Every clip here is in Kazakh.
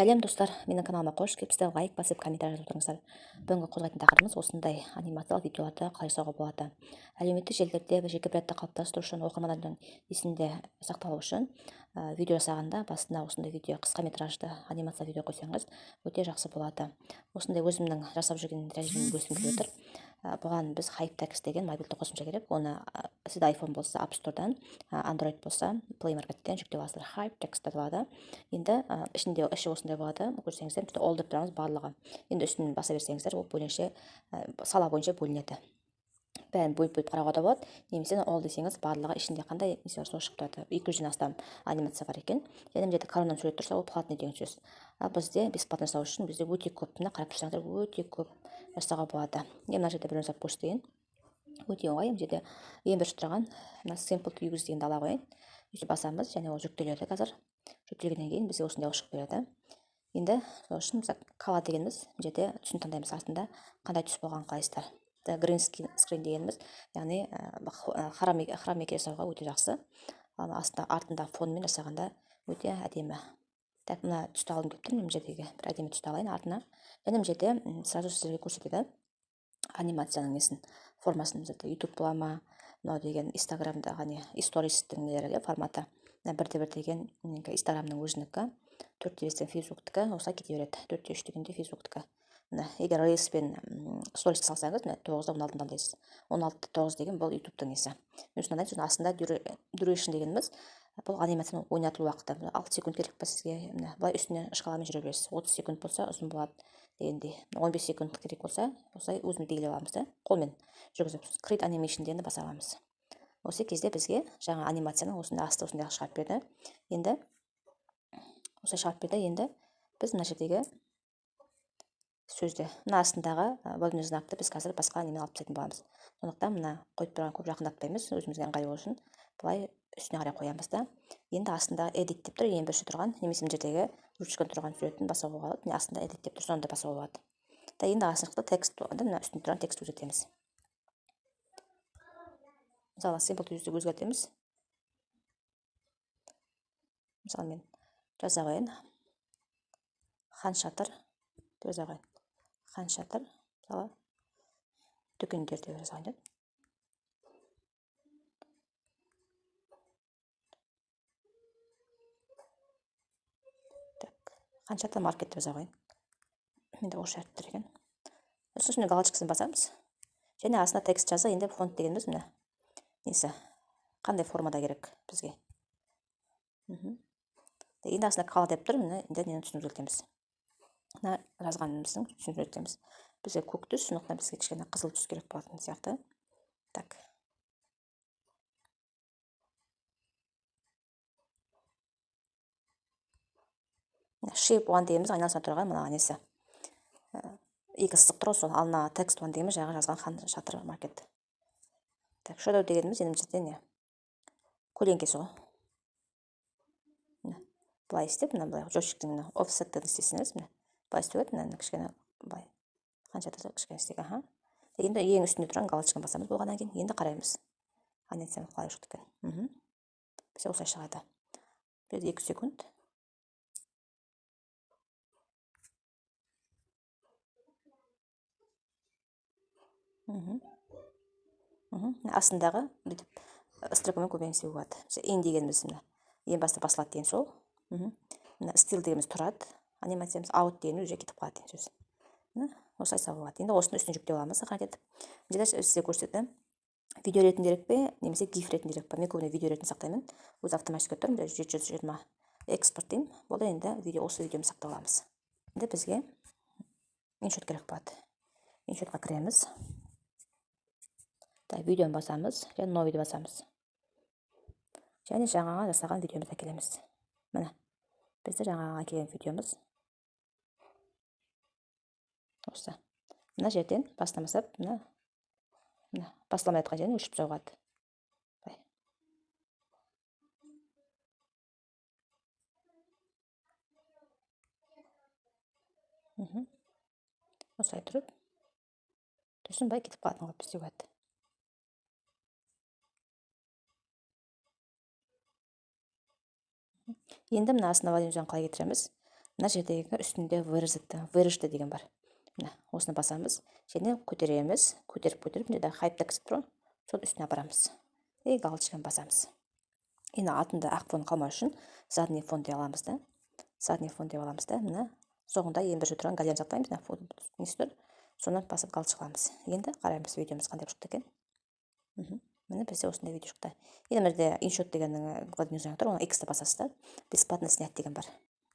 Сәлем достар, менің каналыма қош келіпсіздер, лайк басып комментарий жазып отырыңыздар. Бүгінгі қозғайтын тақырыбымыз осындай анимациялық видеоларды қалай жасауға болады. Әлеуметтік желілерде бір жеке бетті қалыптастыру үшін, оқырмандардың есінде сақталу үшін видео жасағанда басына осындай видео, қысқа метражды анимация видео қойсаңыз өте жақсы болады. Осындай өзімнің жасап жүрген тәжірибемді бөліскім келіп отыр. Бұған біз HypeText деген мобильді қосымша керек. Оны сізде iPhone болса App Store-дан, Android болса Play Market-тен жүктеп аласыздар. HypeText аталады. Енді іші осындай болады. Көрсеңіздер, бізде all деп тұрамыз барлығы. Енді үстін баса берсеңіздер, ол бөлінше сала бойынша бөлінеді. Бәрін бөліп қарауға да болады. Немесе all десеңіз, барлығы ішінде қандай несі бар, сол шығып тұрады. 200-ден астам анимация бар екен. Және мына жерде коронан сурет тұрса, ол платный деген сөз. Бізде бесплатно жасау үшін бізде өте көп, мына қарап тұрсаңыздар, өте көп жасауға болады. Мына жерде бір зат пост деген өте оңай. Мына жерде ең бірінші тұрған simple to use дегенді ала қояйын. Өйстіп басамыз, және ол жүктеледі қазір. Жүктелгеннен кейін бізде осындай шығып береді. Енді сол үшін кала дегеніміз, мына жерде түсін таңдаймыз, артында қандай түс болғанын қалайсыздар. Green screen дегеніміз, яғни хромеке жасауға өте жақсы. Артында фонмен жасағанда өте әдемі. Так, мына түсті алғым келіп тұр, мына жердегі бір әдемі түсті алайын артына. Және мына жерде сразу сіздерге көрсетеді анимацияның несін, формасын. YouTube бола ма, мынау деген Instagramдағы истористің нелерге форматы. 1:1 деген Instagramның өзінікі, 4:5 деген Facebook'тікі, осылай кете береді. 4:3 дегенде Facebook'тікі. Егер Reels пен сторис салсаңыз, 9:16 таңдайсыз. 16:9 деген бұл YouTube-тың несі. Мен сондай астында duration дегеніміз, бұл анимацияның ойнатылу уақыты. 6 секунд керек па сізге? Былай үстіне шкаламен жүре бересіз. 30 секунд болса ұзын болады дегендей. 15 секунд керек болса, осылай өзіміз белгілеп аламыз да, қолмен жүргізіп. Create animation дегенді баса аламыз. Осы кезде бізге жаңа анимацияның осындай асты осындай шығарып берді. Енді осылай шығарып берді. Енді біз мына жердегі сөзді, мына астындағы бөлме знакты біз қазір басқа немен алып тастайтын боламыз. Сондықтан мына қойып тұрған көп жақындатпаймыз, өзімізге ыңғайлы болу үшін былай үстіне қарай қоямыз да. Енді астында edit деп тұр, ең бірінші тұрған, немесе мына жердегі ручканың тұрған суретін басуға болады. Міне астында edit деп тұр, соны да басуға болады. Енді астында текст болғанда, мына үстінде тұрған текст өзгертеміз. Мысалы, simple to use өзгертеміз. Мысалы, мен жаза қояйын. Хан шатыр деп жаза қояйын. Хан шатыр, мысалы, дүкендер деп жаза қояйын. Хан шатыр маркет деп жаза қояйын. Енді осы әріптер екен. Сосын галочкасын басамыз. Және астына текст жаза, енді фонт дегеніміз міне. Несі, қандай формада керек бізге. Енді астына кала деп тұр, енді нені түсін өзгертеміз. Мына жазғанымыздың түсін өзгертеміз. Бізге көк түс, сондықтан бізге кішкене қызыл түс керек болатын сияқты. Так. Shape one дегеніміз айналасына тұрған мына несі. Екі сызық тұр, сол алына текст one дегеніміз жаңа жазған хан шатыр маркет. Так, shadow дегеніміз енді бізде не? Көлеңкесі ғой. Былай істеп, былай жоштықтың офсеттен істесеңіз, былай істеп еді, кішкене былай. Хан шатыр кішкене істек, Енді ең үстінде тұрған галочканы басамыз болғаннан кейін, енді қараймыз. Анимацияның қалай шықты екен. Бізде осылай шығады. Біз 2 секунд. Астындағы строкамен көбейін істеуге болады. Ең дегеніміз ең басты басылады деген сол. Стил дегеніміз тұрады. Анимациямыз out дегеніміз уже кетіп қалады деген сөз. Осылай жасауға болады. Енді осыны үстіне жүктеп аламыз. Мына сізге көрсетті. Видео ретінде керек пе, немесе GIF ретінде керек пе? Мен көбіне видео ретінде сақтаймын. Өзі автоматически тұр. 720 экспорт деймін. Болды, енді осы видеоны сақтап аламыз. Енді бізге иншот керек болады. Иншотқа кіреміз. Видеоны басамыз, және новыйды басамыз. Және жаңаға жасаған видеомызды әкелеміз. Міне, бізді жаңаға әкелген видеомыз. Осы. Мына жерден бастамасап, мына бастамай жатқан жерін өшіп тастауға болады. Осылай тұрып, тұрсын бай кетіп қалатын қылып істеуге болады. Енді мына основа өзін қалай кетіреміз. мына жердегі үстінде выражды деген бар. Мына осыны басамыз және көтереміз, көтеріп мында хайп текст тұр, сол үстіне апарамыз и галочканы басамыз. Енді артында ақ фон қалмау үшін задний фон деп аламыз да. Мына соңында ең бірінші тұрған галерияны сақтаймыз, мына фон несі тұр, соны басып галочка қыламыз. Енді қараймыз видеомыз қандай шықты екен. Міне бізде осындай видео шықты. Енді мына жерде иншот дегеннің Владимир тұр, оны X-ті басасыз да, бесплатно снять деген бар.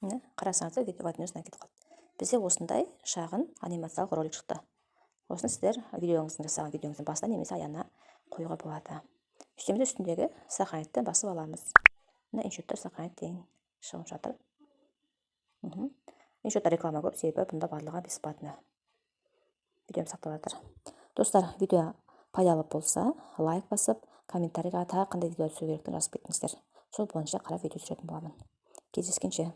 Міне қарасаңыздар видео Владимир кетіп қалды. Бізде осындай шағын анимациялық ролик шықты. Осыны сіздер жасаған видеоңыздың басына немесе аяғына қоюға болады. Үстемеде үстіндегі сохранитті басып аламыз. Мына иншоттар сохранит деген шығып жатыр. Иншотта реклама көп, себебі бұнда барлығы бесплатно. Видеом сақтап жатыр. Достар, видео пайдалы болса, лайк басып, комментарийға тағы қандай видео түсіру керектігін жазып кетіңіздер. Сол бойынша қарап видео түсіретін боламын. Кездескенше.